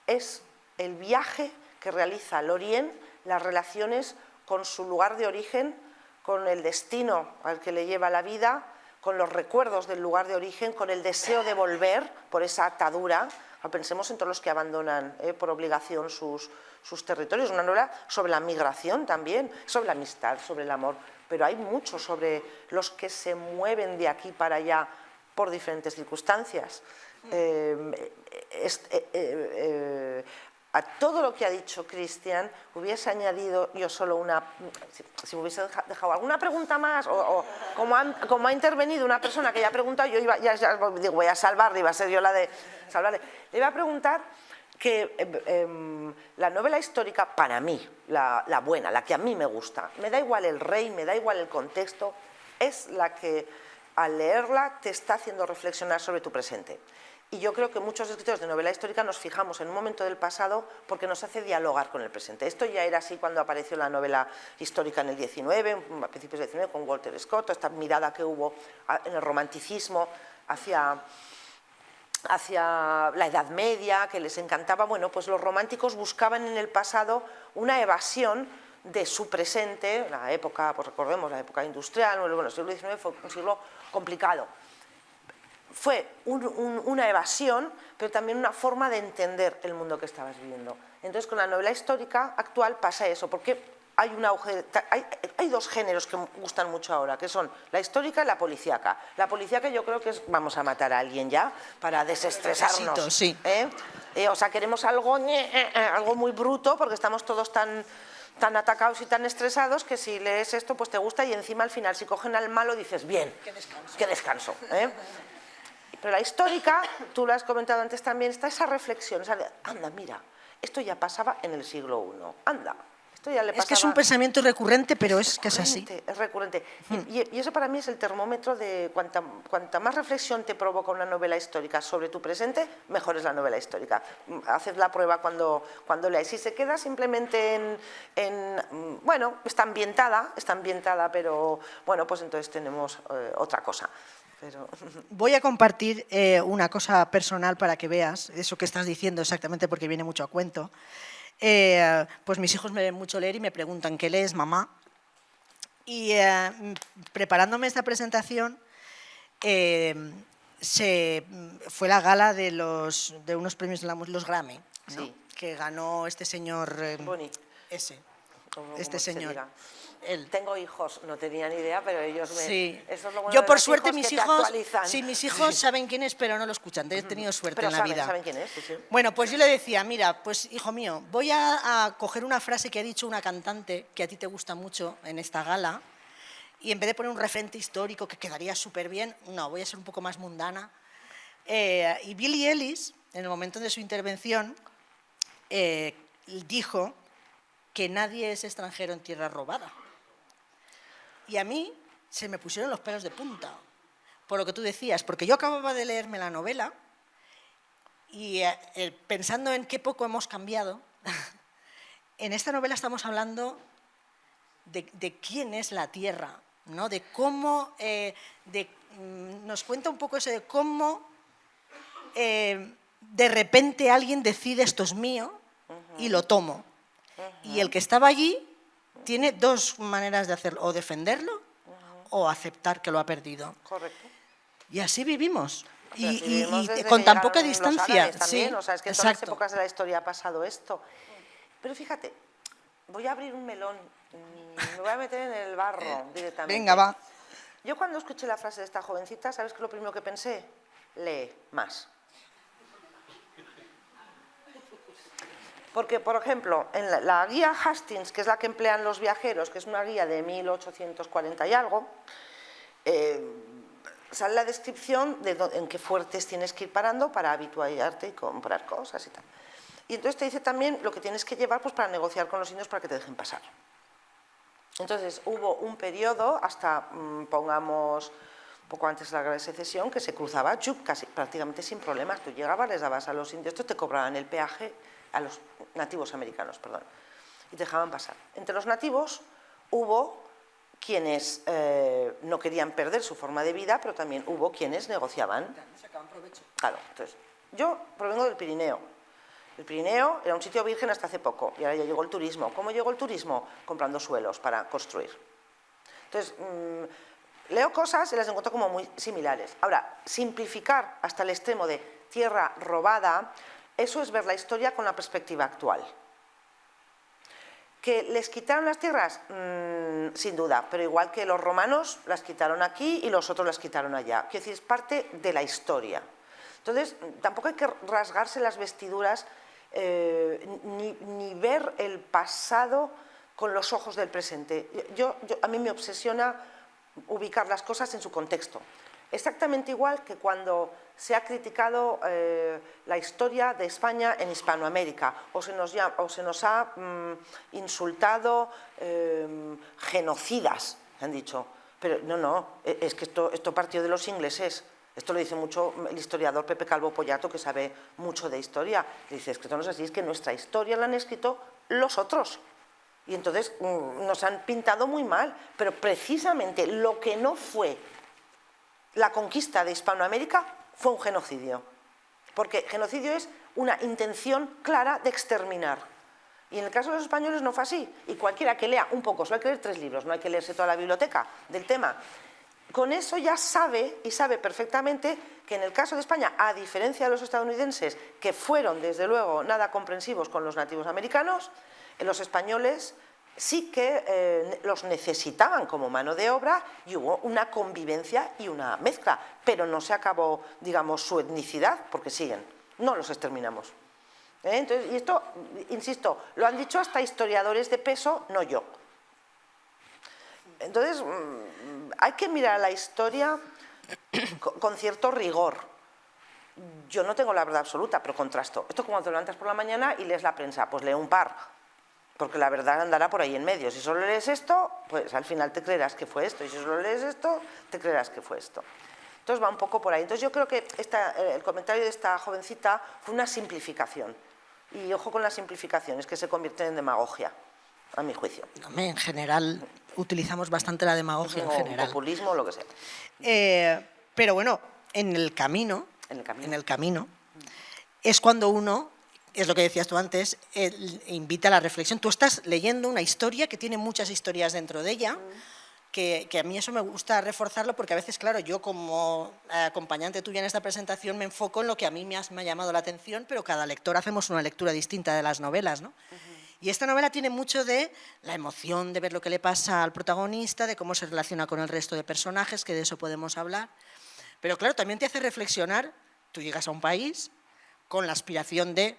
es el viaje que realiza Lorien, las relaciones con su lugar de origen, con el destino al que le lleva la vida, con los recuerdos del lugar de origen, con el deseo de volver por esa atadura. Pensemos en todos los que abandonan por obligación sus territorios. Una novela sobre la migración también, sobre la amistad, sobre el amor, pero hay mucho sobre los que se mueven de aquí para allá por diferentes circunstancias. A todo lo que ha dicho Cristian hubiese añadido yo solo una, si me hubiese dejado alguna pregunta más, o como ha intervenido una persona que ya ha preguntado, yo digo, voy a salvarle, iba a ser yo la de salvarle. Le iba a preguntar que la novela histórica, para mí, la buena, la que a mí me gusta, me da igual el rey, me da igual el contexto, es la que al leerla te está haciendo reflexionar sobre tu presente. Y yo creo que muchos escritores de novela histórica nos fijamos en un momento del pasado porque nos hace dialogar con el presente. Esto ya era así cuando apareció la novela histórica en el 19, a principios del 19, con Walter Scott, esta mirada que hubo en el romanticismo hacia la Edad Media, que les encantaba. Bueno, pues los románticos buscaban en el pasado una evasión de su presente, la época, pues recordemos, la época industrial, bueno, el siglo XIX fue un siglo complicado. Fue una evasión, pero también una forma de entender el mundo que estabas viviendo. Entonces, con la novela histórica actual pasa eso, porque hay dos géneros que me gustan mucho ahora, que son la histórica y la policíaca. La policíaca yo creo que es vamos a matar a alguien ya, para desestresarnos. Sí. O sea, queremos algo muy bruto, porque estamos todos tan atacados y tan estresados que si lees esto pues te gusta y encima al final si cogen al malo dices, bien, qué descanso. Pero la histórica, tú lo has comentado antes también, está esa reflexión, anda, mira, esto ya pasaba en el siglo I, anda. Es que es un pensamiento recurrente, pero es que es así. Es recurrente. Y eso para mí es el termómetro de cuanta más reflexión te provoca una novela histórica sobre tu presente, mejor es la novela histórica. Haced la prueba cuando leáis. Si se queda simplemente bueno, está ambientada, pero bueno, pues entonces tenemos otra cosa. Pero... Voy a compartir una cosa personal para que veas eso que estás diciendo exactamente, porque viene mucho a cuento. Pues mis hijos me ven mucho leer y me preguntan, ¿qué lees, mamá? Y preparándome esta presentación, fue la gala de unos premios de los Grammy, ¿no? Sí. Que ganó este señor, este señor. Él. Tengo hijos, no tenía ni idea, pero ellos me... Sí. Eso es lo bueno yo de por los suerte hijos, mis que hijos, sí, mis hijos saben quién es, pero no lo escuchan. He tenido suerte pero en la vida. Saben quién es, sí. Bueno, pues yo le decía, mira, pues hijo mío, voy a coger una frase que ha dicho una cantante que a ti te gusta mucho en esta gala y en vez de poner un referente histórico que quedaría súper bien, no, voy a ser un poco más mundana. Y Billie Eilish, en el momento de su intervención, dijo que nadie es extranjero en tierra robada. Y a mí se me pusieron los pelos de punta, por lo que tú decías, porque yo acababa de leerme la novela y pensando en qué poco hemos cambiado, en esta novela estamos hablando de quién es la tierra, ¿no? De cómo, nos cuenta un poco eso de cómo de repente alguien decide esto es mío y lo tomo. Y el que estaba allí tiene dos maneras de hacerlo, o defenderlo o aceptar que lo ha perdido. Correcto. Y así vivimos. Y desde con que tan poca llegaron los distancia. árabes también, Sí, o sea, es que en todas las épocas de la historia ha pasado esto. Pero fíjate, voy a abrir un melón, me voy a meter en el barro directamente. Venga, va. Yo cuando escuché la frase de esta jovencita, ¿sabes qué es lo primero que pensé? Lee más. Porque, por ejemplo, en la guía Hastings, que es la que emplean los viajeros, que es una guía de 1840 y algo, sale la descripción de en qué fuertes tienes que ir parando para habituallarte y comprar cosas y tal. Y entonces te dice también lo que tienes que llevar pues, para negociar con los indios para que te dejen pasar. Entonces hubo un periodo, hasta, pongamos, poco antes de la Guerra de Secesión, que se cruzaba casi prácticamente sin problemas. Tú llegabas, les dabas a los indios, te cobraban el peaje, a los nativos americanos, perdón, y te dejaban pasar. Entre los nativos hubo quienes no querían perder su forma de vida, pero también hubo quienes negociaban. Sacaban provecho. Claro, entonces, yo provengo del Pirineo. El Pirineo era un sitio virgen hasta hace poco, y ahora ya llegó el turismo. ¿Cómo llegó el turismo? Comprando suelos para construir. Entonces, leo cosas y las encuentro como muy similares. Ahora, simplificar hasta el extremo de tierra robada, eso es ver la historia con la perspectiva actual. ¿Que les quitaron las tierras? Sin duda, pero igual que los romanos las quitaron aquí y los otros las quitaron allá. Quiero decir, es parte de la historia. Entonces, tampoco hay que rasgarse las vestiduras ni ver el pasado con los ojos del presente. A mí me obsesiona ubicar las cosas en su contexto. Exactamente igual que cuando se ha criticado la historia de España en Hispanoamérica o se nos ha insultado genocidas, han dicho. Pero no, es que esto partió de los ingleses. Esto lo dice mucho el historiador Pepe Calvo Pollato, que sabe mucho de historia. Dice, es que esto no es así, es que nuestra historia la han escrito los otros. Y entonces nos han pintado muy mal. Pero precisamente lo que no fue la conquista de Hispanoamérica fue un genocidio. Porque genocidio es una intención clara de exterminar. Y en el caso de los españoles no fue así. Y cualquiera que lea un poco, solo hay que leer 3 libros, no hay que leerse toda la biblioteca del tema. Con eso ya sabe, y sabe perfectamente, que en el caso de España, a diferencia de los estadounidenses, que fueron desde luego nada comprensivos con los nativos americanos, los españoles sí que los necesitaban como mano de obra y hubo una convivencia y una mezcla, pero no se acabó, digamos, su etnicidad, porque siguen, no los exterminamos. Entonces, y esto, insisto, lo han dicho hasta historiadores de peso, no yo. Entonces, hay que mirar la historia con cierto rigor. Yo no tengo la verdad absoluta, pero contrasto. Esto es como cuando te levantas por la mañana y lees la prensa, pues lee un par, porque la verdad andará por ahí en medio. Si solo lees esto, pues al final te creerás que fue esto, y si solo lees esto, te creerás que fue esto. Entonces va un poco por ahí. Entonces yo creo que el comentario de esta jovencita fue una simplificación. Y ojo con las simplificaciones, que se convierten en demagogia, a mi juicio. En general, utilizamos bastante la demagogia en general. Populismo o lo que sea. Pero bueno, en el camino, es cuando uno, es lo que decías tú antes, invita a la reflexión. Tú estás leyendo una historia que tiene muchas historias dentro de ella, que a mí eso me gusta reforzarlo, porque a veces, claro, yo como acompañante tuya en esta presentación me enfoco en lo que a mí me ha llamado la atención, pero cada lector hacemos una lectura distinta de las novelas, ¿no? Y esta novela tiene mucho de la emoción de ver lo que le pasa al protagonista, de cómo se relaciona con el resto de personajes, que de eso podemos hablar. Pero claro, también te hace reflexionar. Tú llegas a un país con la aspiración de...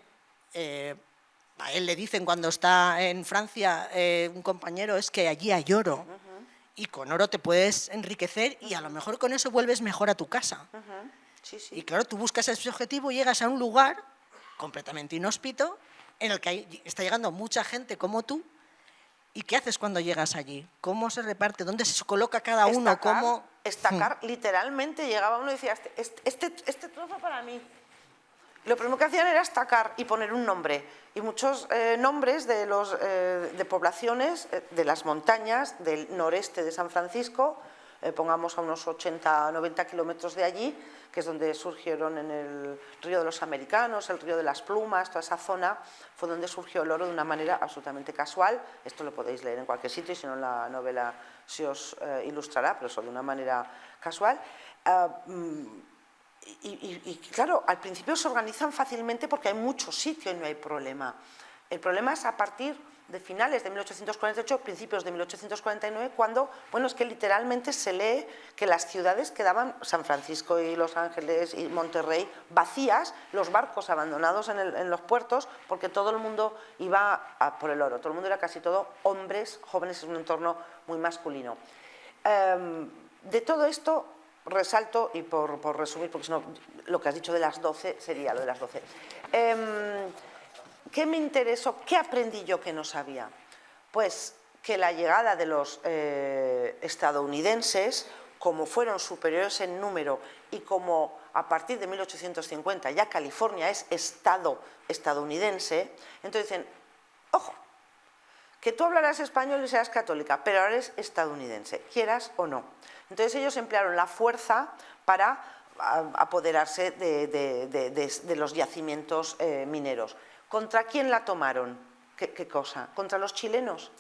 a él le dicen cuando está en Francia un compañero, es que allí hay oro. Y con oro te puedes enriquecer y a lo mejor con eso vuelves mejor a tu casa. Sí, sí. Y claro, tú buscas ese objetivo y llegas a un lugar completamente inhóspito en el que está llegando mucha gente como tú. ¿Y qué haces cuando llegas allí? ¿Cómo se reparte? ¿Dónde se coloca cada uno? Estacar, literalmente llegaba uno y decía, este trozo para mí. Lo primero que hacían era estacar y poner un nombre. Y muchos nombres de poblaciones de las montañas del noreste de San Francisco, pongamos a unos 80 o 90 kilómetros de allí, que es donde surgieron en el río de los Americanos, el río de las Plumas, toda esa zona, fue donde surgió el oro de una manera absolutamente casual. Esto lo podéis leer en cualquier sitio y si no en la novela se os ilustrará, pero eso de una manera casual. Y claro, al principio se organizan fácilmente porque hay mucho sitio y no hay problema. El problema es a partir de finales de 1848, principios de 1849, cuando, bueno, es que literalmente se lee que las ciudades quedaban, San Francisco y Los Ángeles y Monterrey, vacías, los barcos abandonados en los puertos, porque todo el mundo iba por el oro, todo el mundo era casi todo hombres, jóvenes en un entorno muy masculino. De todo esto resalto, y por resumir, porque si no, lo que has dicho de las 12 sería lo de las 12. ¿Qué me interesó? ¿Qué aprendí yo que no sabía? Pues que la llegada de los estadounidenses, como fueron superiores en número y como a partir de 1850 ya California es estado estadounidense, entonces dicen, ojo, que tú hablarás español y serás católica, pero ahora eres estadounidense, quieras o no. Entonces ellos emplearon la fuerza para apoderarse de los yacimientos mineros. ¿Contra quién la tomaron? ¿Qué cosa? ¿Contra los chilenos?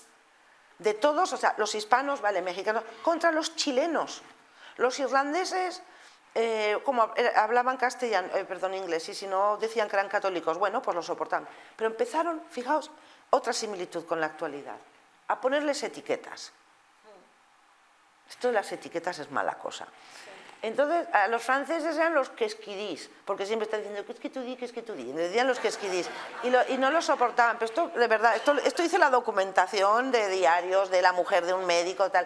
De todos, o sea, los hispanos, vale, mexicanos, contra los chilenos. Los irlandeses, como hablaban castellano, inglés, y si no decían que eran católicos, bueno, pues lo soportaban. Pero empezaron, fijaos, otra similitud con la actualidad, a ponerles etiquetas. Esto de las etiquetas es mala cosa. Entonces, a los franceses eran los quesquidís, porque siempre están diciendo que es que tú di, decían los quesquidís, y no lo soportaban. Pero esto, de verdad, esto dice la documentación de diarios de la mujer de un médico, tal.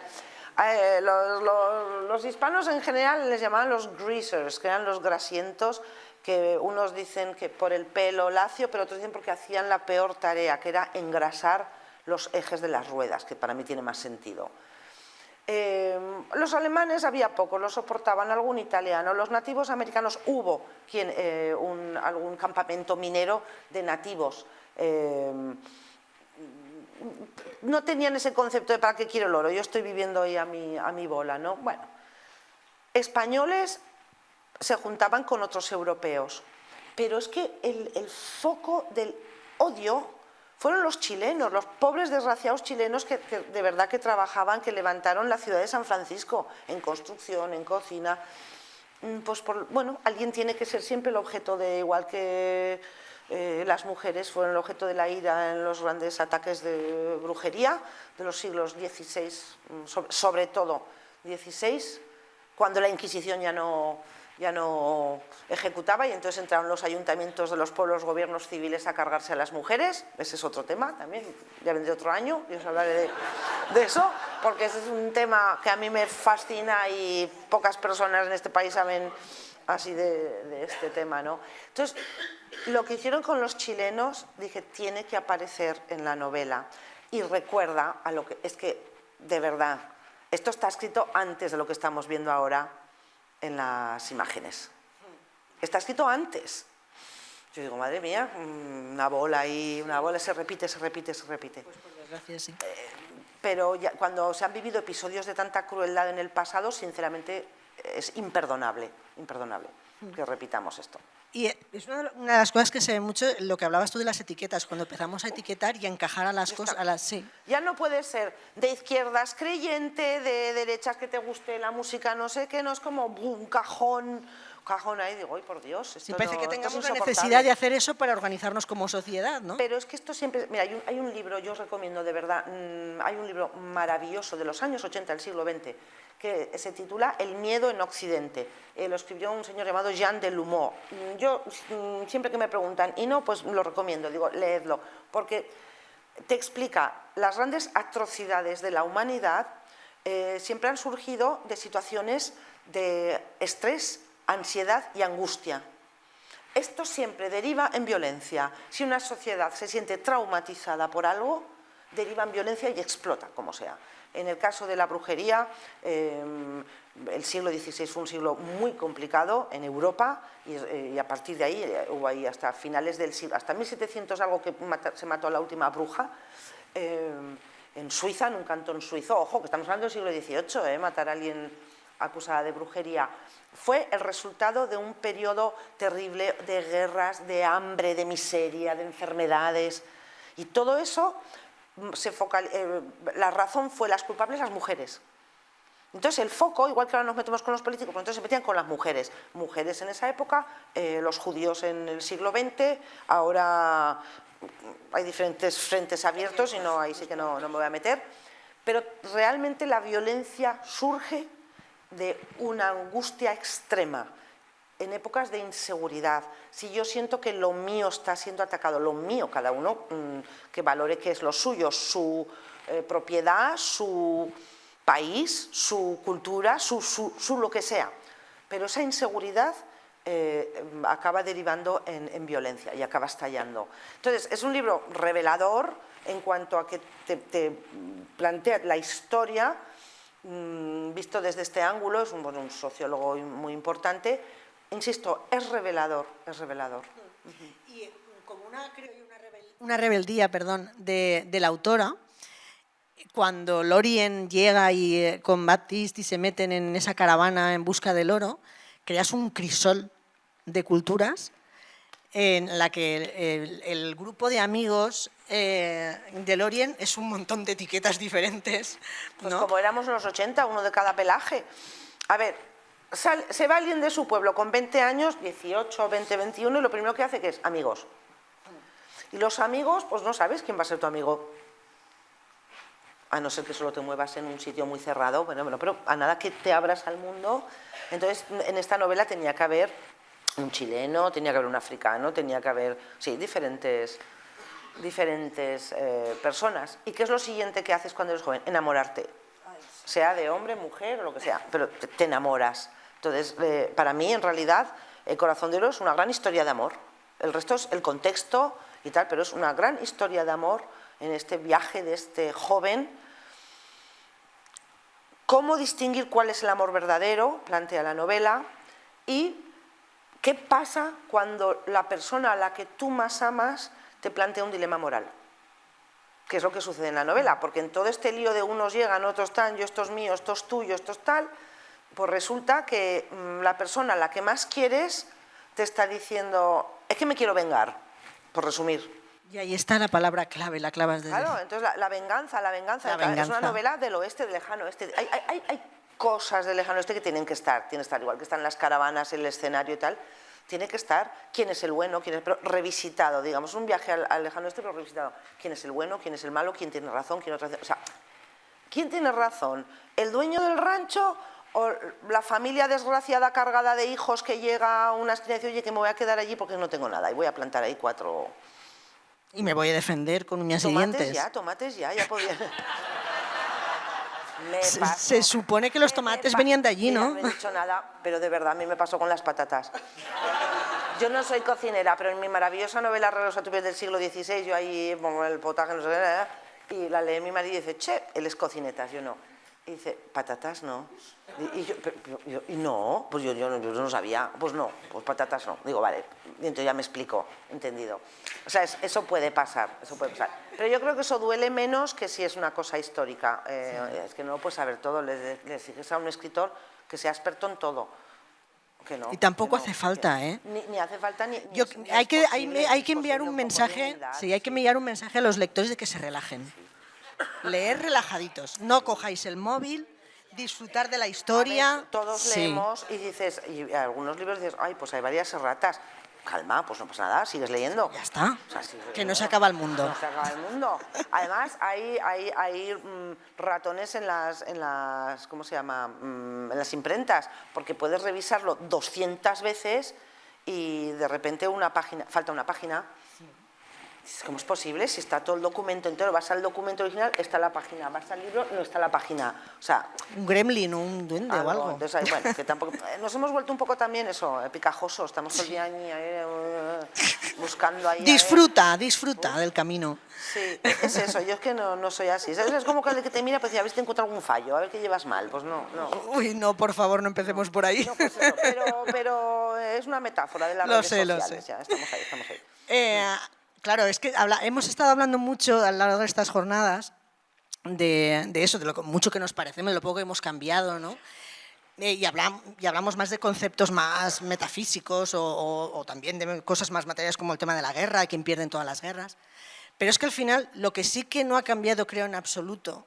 Los hispanos en general les llamaban los greasers, que eran los grasientos, que unos dicen que por el pelo lacio, pero otros dicen porque hacían la peor tarea, que era engrasar los ejes de las ruedas, que para mí tiene más sentido. Los alemanes había pocos, lo soportaban, algún italiano. Los nativos americanos hubo algún campamento minero de nativos. No tenían ese concepto de ¿para qué quiero el oro? Yo estoy viviendo ahí a mi bola, ¿no? Bueno, españoles se juntaban con otros europeos, pero es que el foco del odio fueron los chilenos, los pobres desgraciados chilenos que de verdad que trabajaban, que levantaron la ciudad de San Francisco en construcción, en cocina. Pues bueno, alguien tiene que ser siempre el objeto de, igual que las mujeres fueron el objeto de la ira en los grandes ataques de brujería de los siglos XVI, sobre todo XVI, cuando la Inquisición ya no ejecutaba y entonces entraron los ayuntamientos de los pueblos, gobiernos civiles a cargarse a las mujeres. Ese es otro tema también, ya vendré otro año y os hablaré de eso, porque ese es un tema que a mí me fascina y pocas personas en este país saben así de este tema, ¿no? Entonces, lo que hicieron con los chilenos, dije, tiene que aparecer en la novela y recuerda a lo que, es que, de verdad, esto está escrito antes de lo que estamos viendo ahora en las imágenes. Está escrito antes. Yo digo, madre mía, una bola ahí, una bola se repite, se repite, se repite. Pues por desgracia sí. Pero ya, cuando se han vivido episodios de tanta crueldad en el pasado, sinceramente es imperdonable, imperdonable que repitamos esto. Y es una de las cosas que se ve mucho, lo que hablabas tú de las etiquetas, cuando empezamos a etiquetar y a encajar a las cosas, a las sí. Ya no puede ser de izquierdas creyente, de derechas que te guste la música, no sé qué, no es como un cajón ahí, digo, ¡ay, por Dios! Esto sí, parece no, que esto es tengamos la insoportable. necesidad de hacer eso para organizarnos como sociedad, ¿no? Pero es que esto siempre... Mira, hay un libro, yo os recomiendo de verdad, hay un libro maravilloso de los años 80 del siglo XX, que se titula El miedo en Occidente. Lo escribió un señor llamado Jean Delumeau. Yo siempre que me preguntan, y no, pues lo recomiendo, digo, leedlo, porque te explica las grandes atrocidades de la humanidad, siempre han surgido de situaciones de estrés, ansiedad y angustia. Esto siempre deriva en violencia. Si una sociedad se siente traumatizada por algo, deriva en violencia y explota, como sea. En el caso de la brujería, el siglo XVI fue un siglo muy complicado en Europa y a partir de ahí, hubo ahí hasta finales del siglo, hasta 1700 algo que se mató a la última bruja, en Suiza, en un cantón suizo, ojo, que estamos hablando del siglo XVIII, matar a alguien acusada de brujería, fue el resultado de un periodo terrible de guerras, de hambre, de miseria, de enfermedades, y todo eso, la razón fue las culpables las mujeres. Entonces el foco, igual que ahora nos metemos con los políticos, pues entonces se metían con las mujeres. Mujeres en esa época, los judíos en el siglo XX, ahora hay diferentes frentes abiertos y no, ahí sí que no me voy a meter, pero realmente la violencia surge de una angustia extrema, en épocas de inseguridad. Si yo siento que lo mío está siendo atacado, lo mío, cada uno que valore qué es lo suyo, su propiedad, su país, su cultura, su lo que sea, pero esa inseguridad acaba derivando en violencia y acaba estallando. Entonces, es un libro revelador en cuanto a que te plantea la historia visto desde este ángulo. Es un sociólogo muy importante. Insisto, es revelador, es revelador. Y como una rebeldía, perdón, de la autora, cuando Lorien llega con Baptiste y se meten en esa caravana en busca del oro, creas un crisol de culturas en la que el grupo de amigos de Lorien es un montón de etiquetas diferentes, ¿no? Pues como éramos en los 80, uno de cada pelaje. A ver, se va alguien de su pueblo con 20 años, 18, 20, 21, y lo primero que hace que es amigos. Y los amigos, pues no sabes quién va a ser tu amigo. A no ser que solo te muevas en un sitio muy cerrado, bueno, pero a nada que te abras al mundo. Entonces, en esta novela tenía que haber un chileno, tenía que haber un africano, tenía que haber, sí, diferentes personas. ¿Y qué es lo siguiente que haces cuando eres joven? Enamorarte. Sea de hombre, mujer o lo que sea, pero te enamoras. Entonces, para mí, en realidad, El corazón de oro es una gran historia de amor. El resto es el contexto y tal, pero es una gran historia de amor en este viaje de este joven. ¿Cómo distinguir cuál es el amor verdadero? Plantea la novela. Y ¿qué pasa cuando la persona a la que tú más amas te plantea un dilema moral? Que es lo que sucede en la novela, porque en todo este lío de unos llegan, otros están, yo esto es mío, esto es tuyo, esto es tal, pues resulta que la persona a la que más quieres te está diciendo, es que me quiero vengar, por resumir. Y ahí está la palabra clave, la clavas de... Claro, entonces la venganza, La es una venganza. novela del oeste, del lejano oeste. Hay cosas del lejano oeste que tienen que estar igual que están las caravanas, el escenario y tal. Tiene que estar quién es el bueno, pero revisitado, digamos, un viaje al lejano oeste, pero revisitado. ¿Quién es el bueno, quién es el malo, quién tiene razón, quién otra? O sea, ¿quién tiene razón? ¿El dueño del rancho o la familia desgraciada cargada de hijos que llega a una esquina y dice, oye, que me voy a quedar allí porque no tengo nada y voy a plantar ahí 4... Y me voy a defender con uñas y dientes. Tomates ya podía. Se supone que los tomates venían de allí, ¿no? No he dicho nada, pero de verdad a mí me pasó con las patatas. Yo no soy cocinera, pero en mi maravillosa novela Arreglos a tupés del siglo XVI, yo ahí pongo el potaje, no sé qué, y la lee mi marido y dice, che, él es cocinetas, yo no. Y dice, patatas no. Y no, pues yo no sabía, pues no, pues patatas no. Digo, vale, y entonces ya me explico, entendido. O sea, eso puede pasar, Pero yo creo que eso duele menos que si es una cosa histórica. Es que no lo puedes saber todo, le exiges a un escritor que sea experto en todo. Que no, y tampoco que no, hace falta, ¿eh? Ni hace falta ni Hay que enviar un mensaje, hay que enviar un mensaje a los lectores de que se relajen. Sí. Leer relajaditos, no cojáis el móvil, disfrutar de la historia. Todos leemos y dices, y algunos libros dices, ay, pues hay varias erratas. Calma, pues no pasa nada, sigues leyendo. Ya está, O sea, sigues que no leyendo. se acaba el mundo. No se acaba el mundo. Además, hay ratones en las ¿cómo se llama? En las imprentas, porque puedes revisarlo 200 veces y de repente falta una página. ¿Cómo es posible? Si está todo el documento entero, vas al documento original, está la página, vas al libro, no está la página. O sea, un gremlin o un duende o algo. Entonces, bueno, que tampoco, nos hemos vuelto un poco también eso, picajosos, estamos todo el día buscando ahí. Disfruta del camino. Sí, es eso, yo es que no soy así. Es como que el que te mira, pues a ver si te encuentra algún fallo, a ver qué llevas mal, pues no. Uy, no, por favor, no empecemos por ahí. No, pues eso, pero es una metáfora de las redes sociales. Lo sé. Ya, estamos ahí. Claro, es que hemos estado hablando mucho a lo largo de estas jornadas de eso, de lo mucho que nos parecemos, de lo poco que hemos cambiado, ¿no? Y hablamos más de conceptos más metafísicos o también de cosas más materiales como el tema de la guerra, quién pierde en todas las guerras. Pero es que al final lo que sí que no ha cambiado, creo, en absoluto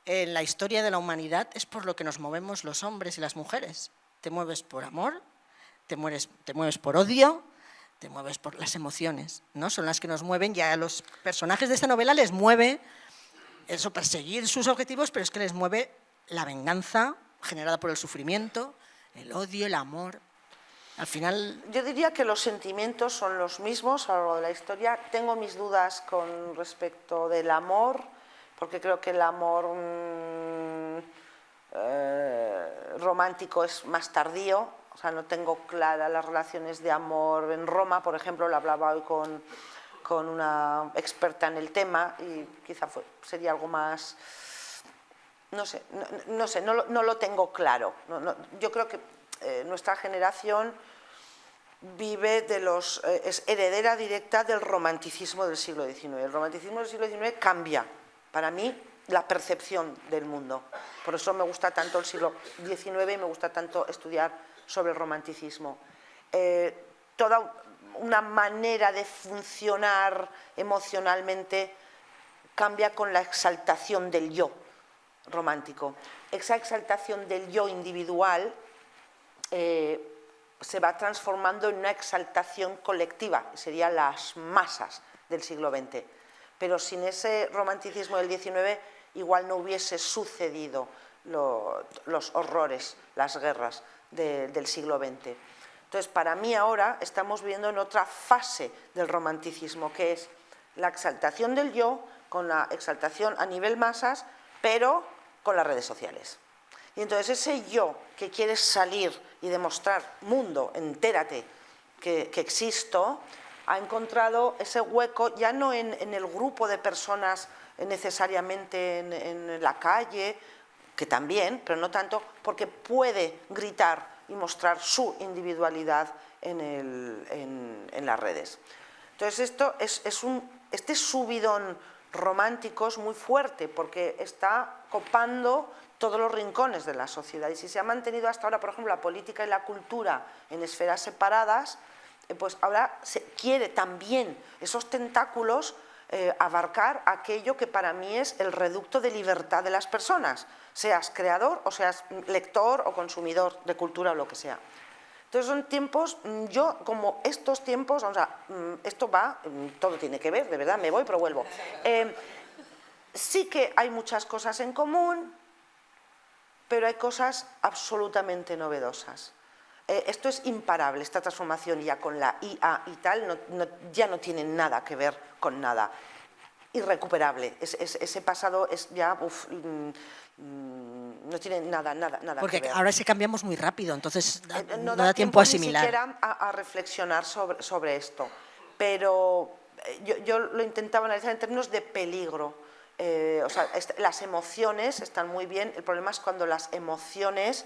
en la historia de la humanidad es por lo que nos movemos los hombres y las mujeres. Te mueves por amor, te mueves por odio, te mueves por las emociones, ¿no? Son las que nos mueven y a los personajes de esta novela les mueve eso, perseguir sus objetivos, pero es que les mueve la venganza generada por el sufrimiento, el odio, el amor. Al final... Yo diría que los sentimientos son los mismos a lo largo de la historia. Tengo mis dudas con respecto del amor, porque creo que el amor romántico es más tardío. O sea, no tengo claras las relaciones de amor en Roma, por ejemplo, lo hablaba hoy con una experta en el tema y quizá sería algo más, no sé, no lo tengo claro. Yo creo que nuestra generación vive es heredera directa del romanticismo del siglo XIX. El romanticismo del siglo XIX cambia, para mí, la percepción del mundo. Por eso me gusta tanto el siglo XIX y me gusta tanto estudiar sobre el romanticismo. Toda una manera de funcionar emocionalmente cambia con la exaltación del yo romántico. Esa exaltación del yo individual se va transformando en una exaltación colectiva, serían las masas del siglo XX. Pero sin ese romanticismo del XIX igual no hubiese sucedido los horrores, las guerras del siglo XX. Entonces, para mí ahora estamos viviendo en otra fase del romanticismo, que es la exaltación del yo, con la exaltación a nivel masas, pero con las redes sociales. Y entonces ese yo que quiere salir y demostrar, mundo, entérate que existo, ha encontrado ese hueco ya no en el grupo de personas necesariamente en la calle, que también, pero no tanto, porque puede gritar y mostrar su individualidad en las redes. Entonces este subidón romántico es muy fuerte porque está copando todos los rincones de la sociedad y si se ha mantenido hasta ahora, por ejemplo, la política y la cultura en esferas separadas, pues ahora se quiere también esos tentáculos abarcar aquello que para mí es el reducto de libertad de las personas, seas creador o seas lector o consumidor de cultura o lo que sea. Entonces son tiempos, yo como estos tiempos, o sea, esto va, todo tiene que ver, de verdad, me voy pero vuelvo. Sí que hay muchas cosas en común, pero hay cosas absolutamente novedosas. Esto es imparable, esta transformación ya con la IA y tal, ya no tiene nada que ver con nada. Irrecuperable, ese pasado es ya, no tiene nada que ver. Porque ahora sí cambiamos muy rápido, entonces no da tiempo a asimilar. Ni siquiera a reflexionar sobre esto, pero yo lo intentaba analizar en términos de peligro. O sea, las emociones están muy bien, el problema es cuando las emociones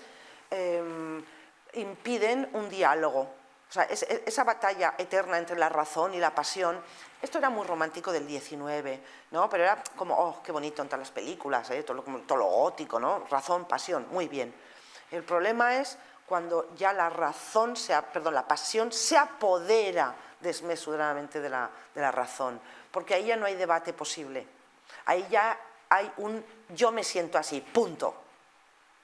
impiden un diálogo. O sea, esa batalla eterna entre la razón y la pasión, esto era muy romántico del 19, ¿no? Pero era como, oh, qué bonito en todas las películas, todo lo gótico, ¿no? Razón, pasión, muy bien. El problema es cuando ya la pasión se apodera desmesuradamente de la razón, porque ahí ya no hay debate posible. Ahí ya hay un yo me siento así, punto.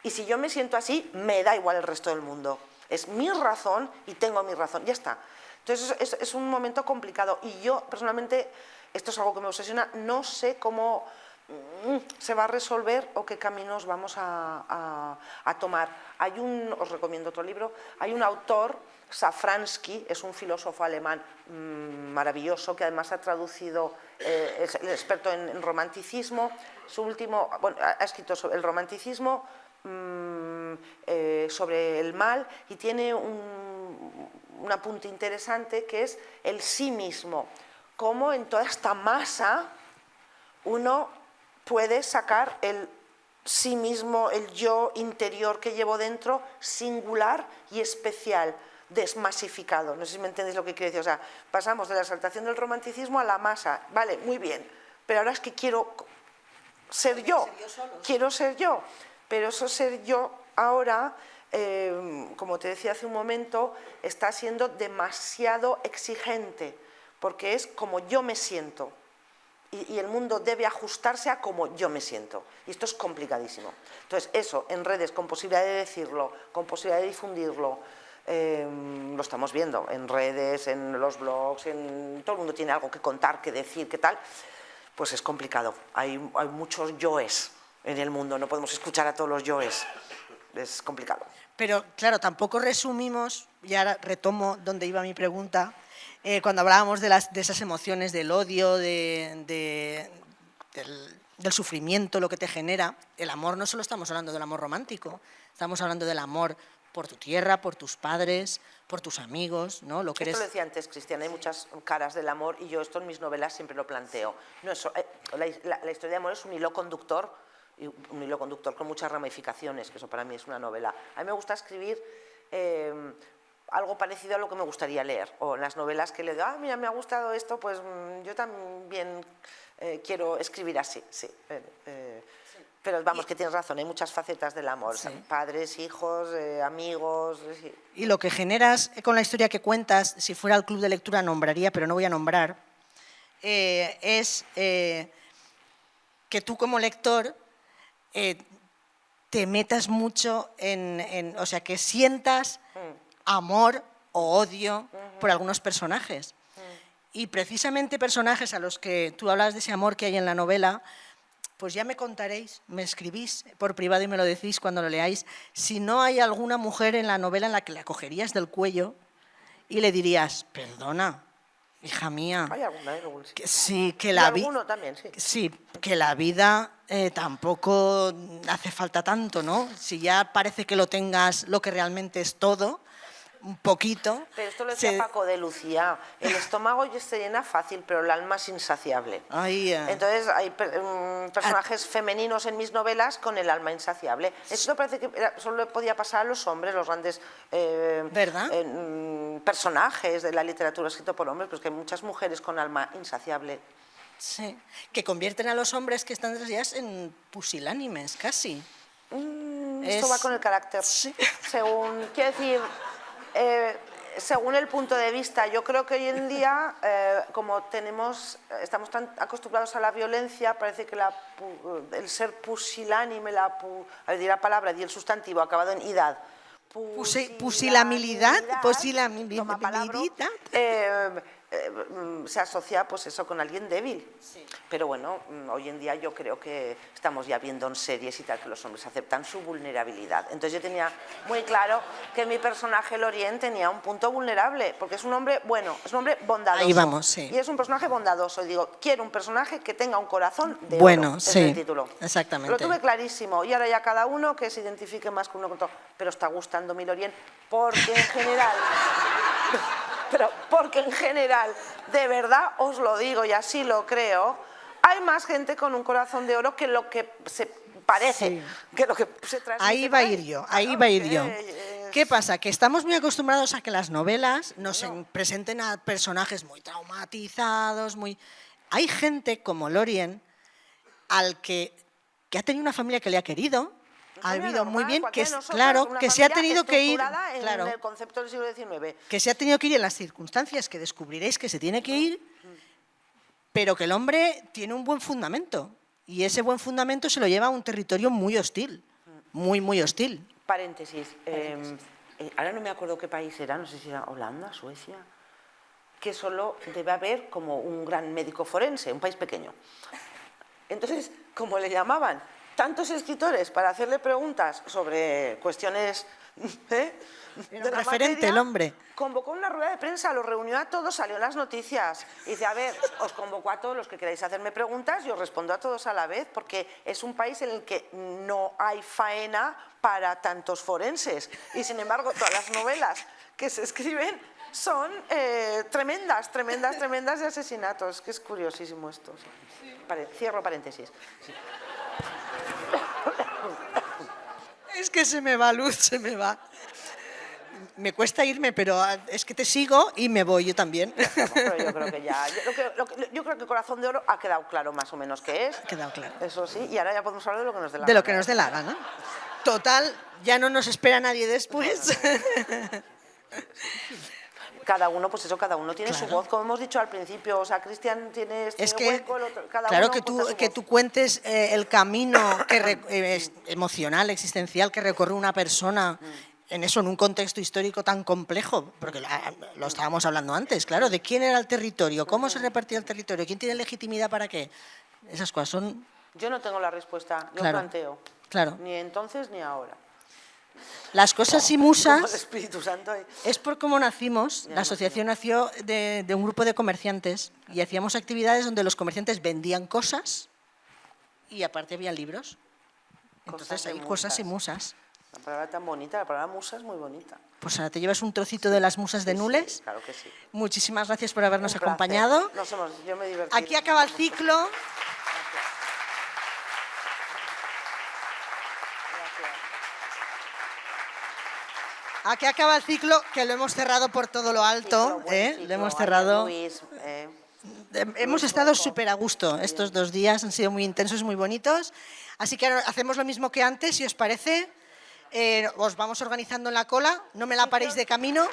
Y si yo me siento así, me da igual el resto del mundo. Es mi razón y tengo mi razón, ya está. Entonces es un momento complicado y yo personalmente, esto es algo que me obsesiona, no sé cómo se va a resolver o qué caminos vamos a tomar. Os recomiendo otro libro, hay un autor, Safransky, es un filósofo alemán maravilloso que además ha traducido, es el experto en romanticismo, ha escrito sobre el romanticismo, sobre el mal y tiene un apunte interesante que es el sí mismo, cómo en toda esta masa uno puede sacar el sí mismo, el yo interior que llevo dentro, singular y especial, desmasificado. No sé si me entendéis lo que quiero decir. O sea, pasamos de la exaltación del romanticismo a la masa. Vale, muy bien, pero ahora es que quiero ser yo, quiero ser yo. Pero eso ser yo ahora, como te decía hace un momento, está siendo demasiado exigente, porque es como yo me siento. Y el mundo debe ajustarse a como yo me siento. Y esto es complicadísimo. Entonces, eso, en redes, con posibilidad de decirlo, con posibilidad de difundirlo, lo estamos viendo en redes, en los blogs, todo el mundo tiene algo que contar, que decir, qué tal, pues es complicado. Hay muchos yoes en el mundo, no podemos escuchar a todos los yoes, es complicado. Pero claro, tampoco resumimos, y ahora retomo donde iba mi pregunta, cuando hablábamos de esas emociones, del odio, del sufrimiento, lo que te genera, el amor no solo estamos hablando del amor romántico, estamos hablando del amor por tu tierra, por tus padres, por tus amigos, ¿no? Esto lo decía antes, Cristiana, hay muchas caras del amor y yo esto en mis novelas siempre lo planteo. No es, la historia de amor es un hilo conductor con muchas ramificaciones, que eso para mí es una novela. A mí me gusta escribir algo parecido a lo que me gustaría leer, o en las novelas que le digo, mira, me ha gustado esto, pues yo también quiero escribir así, sí. Pero vamos, que tienes razón, hay muchas facetas del amor, sí. Padres, hijos, amigos. Sí. Y lo que generas con la historia que cuentas, si fuera el club de lectura nombraría, pero no voy a nombrar, es que tú como lector te metas mucho o sea, que sientas amor o odio por algunos personajes. Y precisamente personajes a los que tú hablas de ese amor que hay en la novela, pues ya me contaréis, me escribís por privado y me lo decís cuando lo leáis, si no hay alguna mujer en la novela en la que la cogerías del cuello y le dirías, perdona, hija mía. Hay alguna, sí, que la alguno también, sí. Sí, que la vida tampoco hace falta tanto, ¿no? Si ya parece que lo tengas lo que realmente es todo, un poquito. Pero esto lo decía Paco de Lucía, el estómago se llena fácil, pero el alma es insaciable. Entonces hay personajes femeninos en mis novelas con el alma insaciable. Esto parece que solo podía pasar a los hombres, los grandes personajes de la literatura escrito por hombres, pues que hay muchas mujeres con alma insaciable. Sí, que convierten a los hombres que están ya en pusilánimes, casi. Esto va con el carácter. Sí. Según, quiero decir, Según el punto de vista, yo creo que hoy en día, como estamos tan acostumbrados a la violencia, parece que el ser pusilánime, diré la palabra y el sustantivo acabado en idad. Pusilanimidad, toma palabra, se asocia pues eso con alguien débil. Sí. Pero bueno, hoy en día yo creo que estamos ya viendo en series y tal que los hombres aceptan su vulnerabilidad. Entonces yo tenía muy claro que mi personaje Lorien tenía un punto vulnerable, porque es un hombre bueno, es un hombre bondadoso. Ahí vamos, sí. Y es un personaje bondadoso. Y digo, quiero un personaje que tenga un corazón de bueno, oro. Sí, es el título. Exactamente. Lo tuve clarísimo. Y ahora ya cada uno que se identifique más con uno con otro. Pero está gustando mi Lorien porque en general... Pero porque en general, de verdad os lo digo y así lo creo, hay más gente con un corazón de oro que lo que se parece, sí. que lo que se transmite. Ahí va a ir yo, ahí va a ir yo. ¿Qué pasa? Que estamos muy acostumbrados a que las novelas nos presenten a personajes muy traumatizados, muy... Hay gente como Lorien, que ha tenido una familia que le ha querido, ha vivido muy bien, que es claro, que se ha tenido que ir, claro, en el concepto del siglo XIX. Que se ha tenido que ir en las circunstancias que descubriréis que se tiene que ir, pero que el hombre tiene un buen fundamento y ese buen fundamento se lo lleva a un territorio muy hostil, muy hostil. Paréntesis. Ahora no me acuerdo qué país era, no sé si era Holanda, Suecia, que solo debe haber como un gran médico forense, un país pequeño. Entonces, ¿cómo le llamaban? Tantos escritores para hacerle preguntas sobre cuestiones de la referente materia, el hombre. Convocó una rueda de prensa, los reunió a todos, salió en las noticias. Y dice, a ver, os convoco a todos los que queráis hacerme preguntas y os respondo a todos a la vez, porque es un país en el que no hay faena para tantos forenses. Y sin embargo, todas las novelas que se escriben son tremendas de asesinatos. Que es curiosísimo esto. Sí. Cierro paréntesis. Sí. Es que se me va, Luz, se me va. Me cuesta irme, pero es que te sigo y me voy yo también. Pero yo creo que ya... Yo creo que Corazón de Oro ha quedado claro más o menos qué es. Ha quedado claro. Eso sí, y ahora ya podemos hablar de lo que nos dé la gana. De lo que nos dé la gana. Total, ya no nos espera nadie después. Cada uno, pues eso, cada uno tiene su voz, como hemos dicho al principio. O sea, Cristian tiene este hueco, el otro, cada claro, uno que tú cuentes el camino emocional, existencial que recorre una persona en un contexto histórico tan complejo, porque lo estábamos hablando antes, claro, de quién era el territorio, cómo se repartía el territorio, quién tiene legitimidad para qué. Esas cosas son... Yo no tengo la respuesta, yo planteo. Claro. Ni entonces ni ahora. Las cosas y musas, como el Espíritu Santo. Es por cómo nacimos. La asociación nació de un grupo de comerciantes y hacíamos actividades donde los comerciantes vendían cosas y aparte había libros. Entonces hay cosas y musas. La palabra tan bonita, la palabra musa es muy bonita. Pues ahora te llevas un trocito de las musas de Nules. Sí, claro que sí. Muchísimas gracias por habernos acompañado. Yo me he divertido. Aquí acaba el ciclo. Aquí acaba el ciclo, que lo hemos cerrado por todo lo alto. Lo hemos cerrado. Hemos estado súper a gusto. Estos 2 días han sido muy intensos, muy bonitos. Así que ahora hacemos lo mismo que antes, si os parece. Os vamos organizando en la cola. No me la paréis de camino.